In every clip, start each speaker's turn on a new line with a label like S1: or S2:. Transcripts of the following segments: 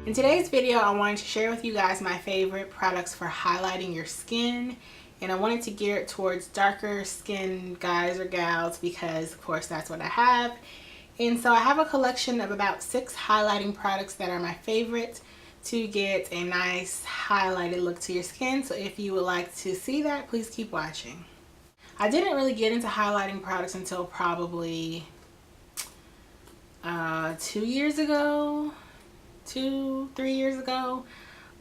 S1: In today's video, I wanted to share with you guys my favorite products for highlighting your skin, and I wanted to gear it towards darker skin guys or gals because of course that's what I have. And so I have a collection of about 6 highlighting products that are my favorite to get a nice highlighted look to your skin. So if you would like to see that, please keep watching. I didn't really get into highlighting products until probably 2 years ago. 2-3 years ago.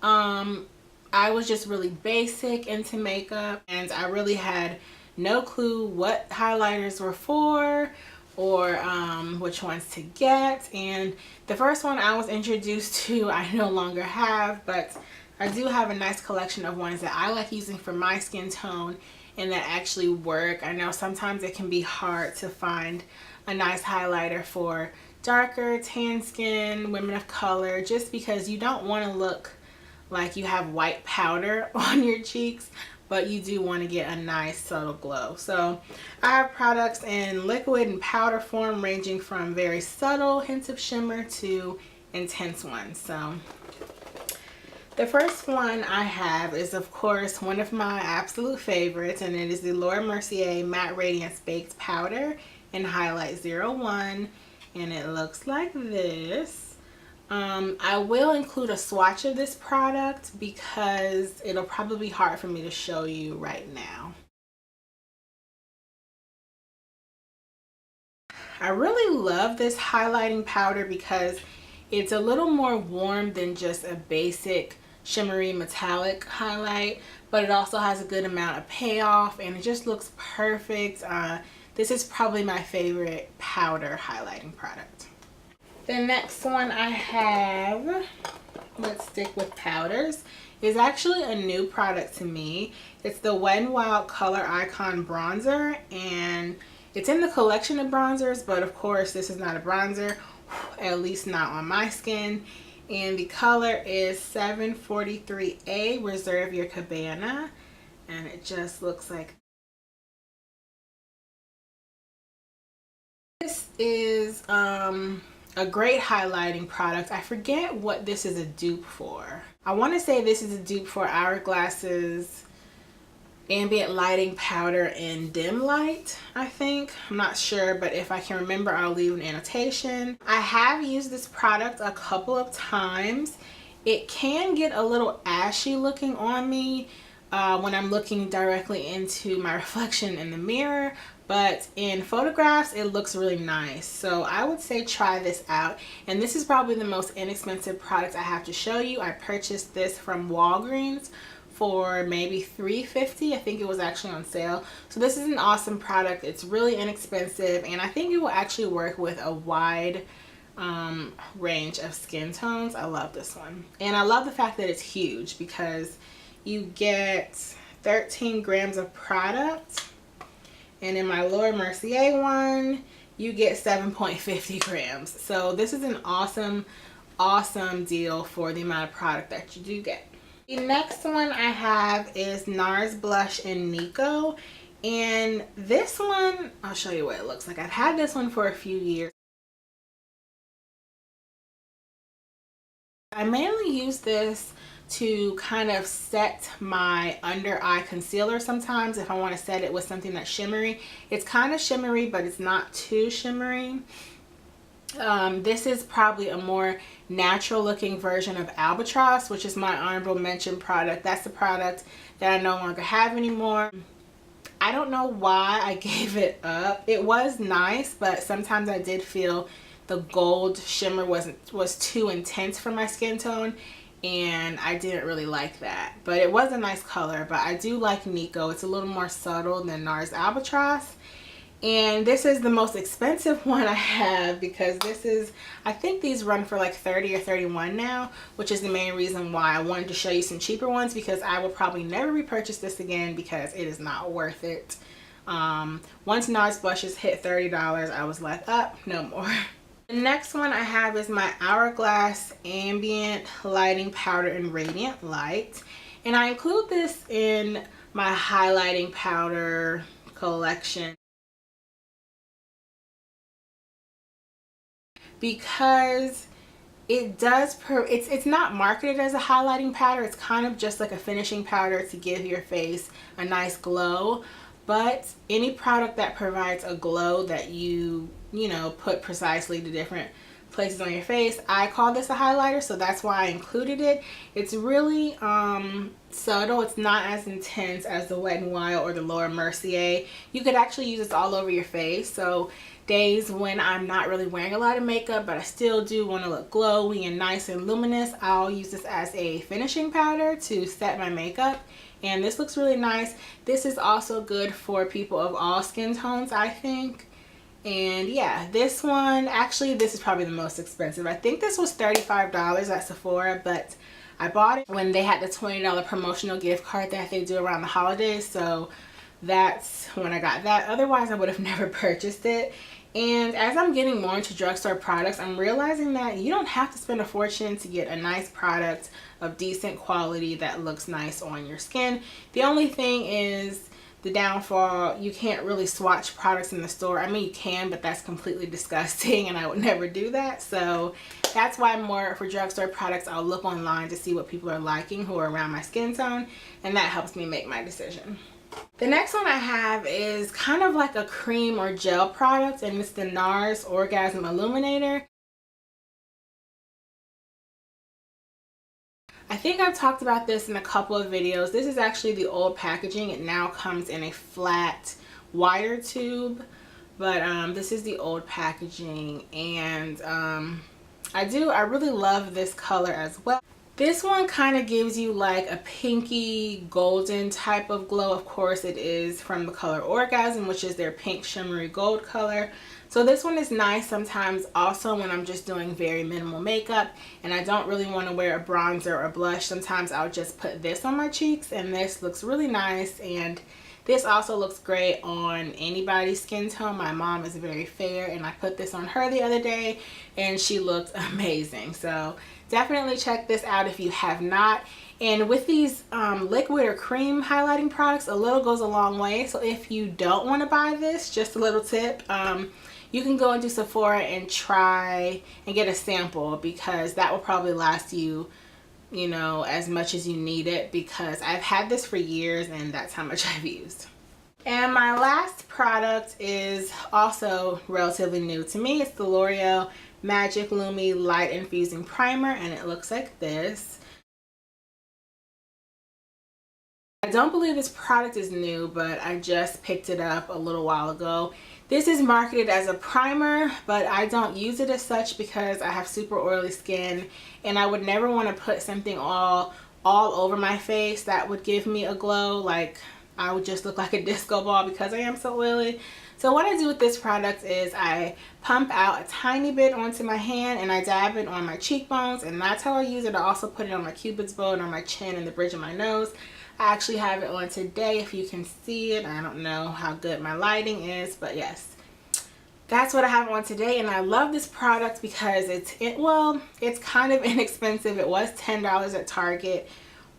S1: I was just really basic into makeup, and I really had no clue what highlighters were for or which ones to get. And the first one I was introduced to I no longer have, but I do have a nice collection of ones that I like using for my skin tone and that actually work. I know sometimes it can be hard to find a nice highlighter for darker tan skin, women of color, just because you don't want to look like you have white powder on your cheeks, but you do want to get a nice subtle glow. So I have products in liquid and powder form, ranging from very subtle hints of shimmer to intense ones. So the first one I have is, of course, one of my absolute favorites, and it is the Mercier Matte Radiance Baked Powder in Highlight 01. And it looks like this. I will include a swatch of this product because it'll probably be hard for me to show you right now. I really love this highlighting powder because it's a little more warm than just a basic shimmery metallic highlight, but it also has a good amount of payoff and it just looks perfect. This is probably my favorite powder highlighting product. The next one I have, let's stick with powders, is actually a new product to me. It's the Wet n Wild Color Icon Bronzer, and it's in the collection of bronzers, but of course this is not a bronzer, at least not on my skin. And the color is 743A, Reserve Your Cabana, and it just looks like this is a great highlighting product. I forget what this is a dupe for. I want to say this is a dupe for Hourglass's Ambient Lighting Powder in Dim Light, I think. I'm not sure, but if I can remember, I'll leave an annotation. I have used this product a couple of times. It can get a little ashy looking on me when I'm looking directly into my reflection in the mirror, but in photographs it looks really nice. So I would say try this out, and this is probably the most inexpensive product I have to show you. I purchased this from Walgreens for maybe $3.50. I think it was actually on sale. So this is an awesome product. It's really inexpensive, and I think it will actually work with a wide range of skin tones. I love this one, and I love the fact that it's huge because you get 13 grams of product, and in my Mercier one you get 7.50 grams. So this is an awesome deal for the amount of product that you do get. The next one I have is Nars Blush in Nico, and this one, I'll show you what it looks like. I've had this one for a few years. I mainly use this to kind of set my under eye concealer sometimes if I want to set it with something that's shimmery. It's kind of shimmery, but it's not too shimmery. This is probably a more natural looking version of Albatross, which is my honorable mention product. That's the product that I no longer have anymore. I don't know why I gave it up. It was nice, but sometimes I did feel the gold shimmer was too intense for my skin tone, and I didn't really like that. But it was a nice color. But I do like Nico. It's a little more subtle than Nars Albatross. And this is the most expensive one I have because this is, I think these run for like 30 or 31 now, which is the main reason why I wanted to show you some cheaper ones, because I will probably never repurchase this again because it is not worth it. Once Nars Blushes hit $30, I was like, no more. The next one I have is my Hourglass Ambient Lighting Powder in Radiant Light, and I include this in my highlighting powder collection because It does, it's not marketed as a highlighting powder. It's kind of just like a finishing powder to give your face a nice glow. But any product that provides a glow that you know, put precisely to different places on your face, I call this a highlighter, so that's why I included it. It's really subtle. It's not as intense as the Wet n Wild or the Laura Mercier. You could actually use this all over your face. So days when I'm not really wearing a lot of makeup but I still do want to look glowy and nice and luminous, I'll use this as a finishing powder to set my makeup, and this looks really nice. This is also good for people of all skin tones, I think. And yeah, this one, actually this is probably the most expensive. I think this was $35 at Sephora, but I bought it when they had the $20 promotional gift card that they do around the holidays, so that's when I got that. Otherwise I would have never purchased it. And as I'm getting more into drugstore products, I'm realizing that you don't have to spend a fortune to get a nice product of decent quality that looks nice on your skin. The only thing is the downfall, you can't really swatch products in the store. I mean, you can, but that's completely disgusting and I would never do that. So that's why more for drugstore products, I'll look online to see what people are liking who are around my skin tone, and that helps me make my decision. The next one I have is kind of like a cream or gel product, and it's the Nars Orgasm Illuminator. I think I've talked about this in a couple of videos. This is actually the old packaging. It now comes in a flat, wider tube, but this is the old packaging, and I really love this color as well. This one kind of gives you like a pinky golden type of glow. Of course, it is from the color Orgasm, which is their pink shimmery gold color. So this one is nice sometimes also when I'm just doing very minimal makeup and I don't really want to wear a bronzer or blush. Sometimes I'll just put this on my cheeks, and this looks really nice. And this also looks great on anybody's skin tone. My mom is very fair, and I put this on her the other day and she looked amazing. So definitely check this out if you have not. And with these liquid or cream highlighting products, a little goes a long way. So if you don't want to buy this, just a little tip, you can go into Sephora and try and get a sample, because that will probably last you, you know, as much as you need it, because I've had this for years and that's how much I've used. And my last product is also relatively new to me. It's the L'Oreal Magic Lumi Light Infusing Primer, and it looks like this. I don't believe this product is new, but I just picked it up a little while ago. This is marketed as a primer, but I don't use it as such because I have super oily skin and I would never want to put something all over my face that would give me a glow. Like, I would just look like a disco ball because I am so oily. So what I do with this product is I pump out a tiny bit onto my hand and I dab it on my cheekbones, and that's how I use it. I also put it on my cupid's bow and on my chin and the bridge of my nose. I actually have it on today if you can see it. I don't know how good my lighting is, but yes, that's what I have on today. And I love this product because it's kind of inexpensive. It was $10 at Target,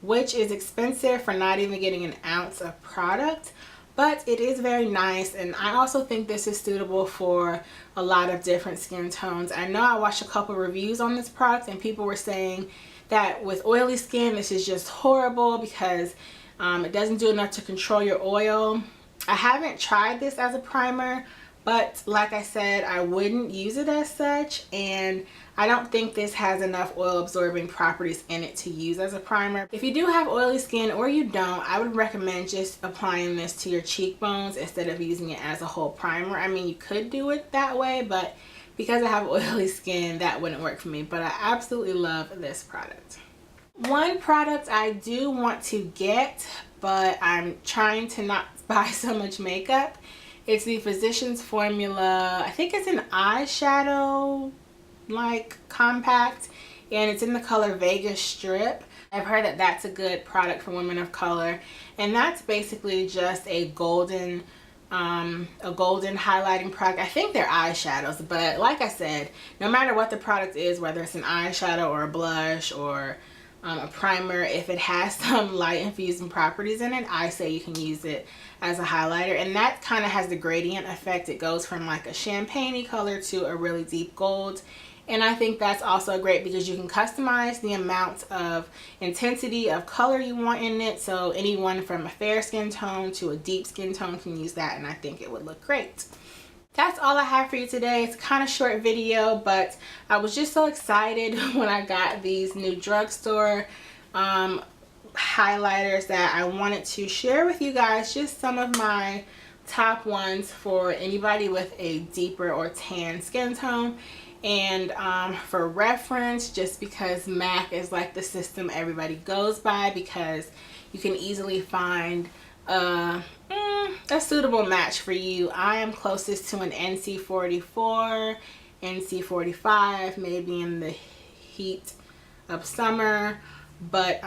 S1: which is expensive for not even getting an ounce of product, but it is very nice. And I also think this is suitable for a lot of different skin tones. I know I watched a couple reviews on this product and people were saying that with oily skin this is just horrible because it doesn't do enough to control your oil. I haven't tried this as a primer, but like I said, I wouldn't use it as such, and I don't think this has enough oil absorbing properties in it to use as a primer. If you do have oily skin or you don't, I would recommend just applying this to your cheekbones instead of using it as a whole primer. I mean, you could do it that way, but because I have oily skin, that wouldn't work for me. But I absolutely love this product. One product I do want to get, but I'm trying to not buy so much makeup. It's the Physicians Formula, I think it's an eyeshadow like compact, and it's in the color Vegas Strip. I've heard that that's a good product for women of color, and that's basically just a golden highlighting product. I think they're eyeshadows, but like I said, no matter what the product is, whether it's an eyeshadow or a blush or a primer, if it has some light infusing properties in it, I say you can use it as a highlighter. And that kind of has the gradient effect. It goes from like a champagne-y color to a really deep gold, And I think that's also great because you can customize the amount of intensity of color you want in it. So anyone from a fair skin tone to a deep skin tone can use that, and I think it would look great. That's all I have for you today. It's kind of short video, but I was just so excited when I got these new drugstore highlighters that I wanted to share with you guys just some of my top ones for anybody with a deeper or tan skin tone. And for reference, just because MAC is like the system everybody goes by, because you can easily find a suitable match for you. I am closest to an NC44, NC45, maybe in the heat of summer. But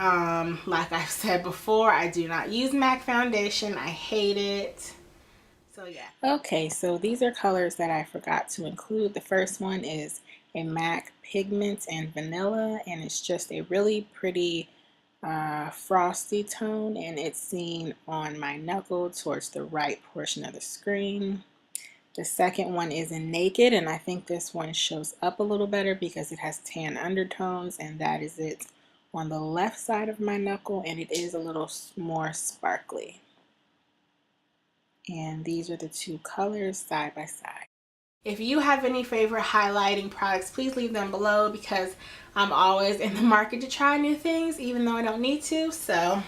S1: like I've said before, I do not use MAC foundation. I hate it. So yeah. Okay, so these are colors that I forgot to include. The first one is a MAC Pigment and Vanilla, and it's just a really pretty frosty tone, and it's seen on my knuckle towards the right portion of the screen. The second one is in Naked, and I think this one shows up a little better because it has tan undertones, and that is it on the left side of my knuckle, and it is a little more sparkly. And these are the two colors side by side. If you have any favorite highlighting products, please leave them below, because I'm always in the market to try new things, even though I don't need to. So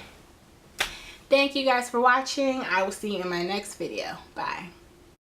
S1: thank you guys for watching. I will see you in my next video. Bye.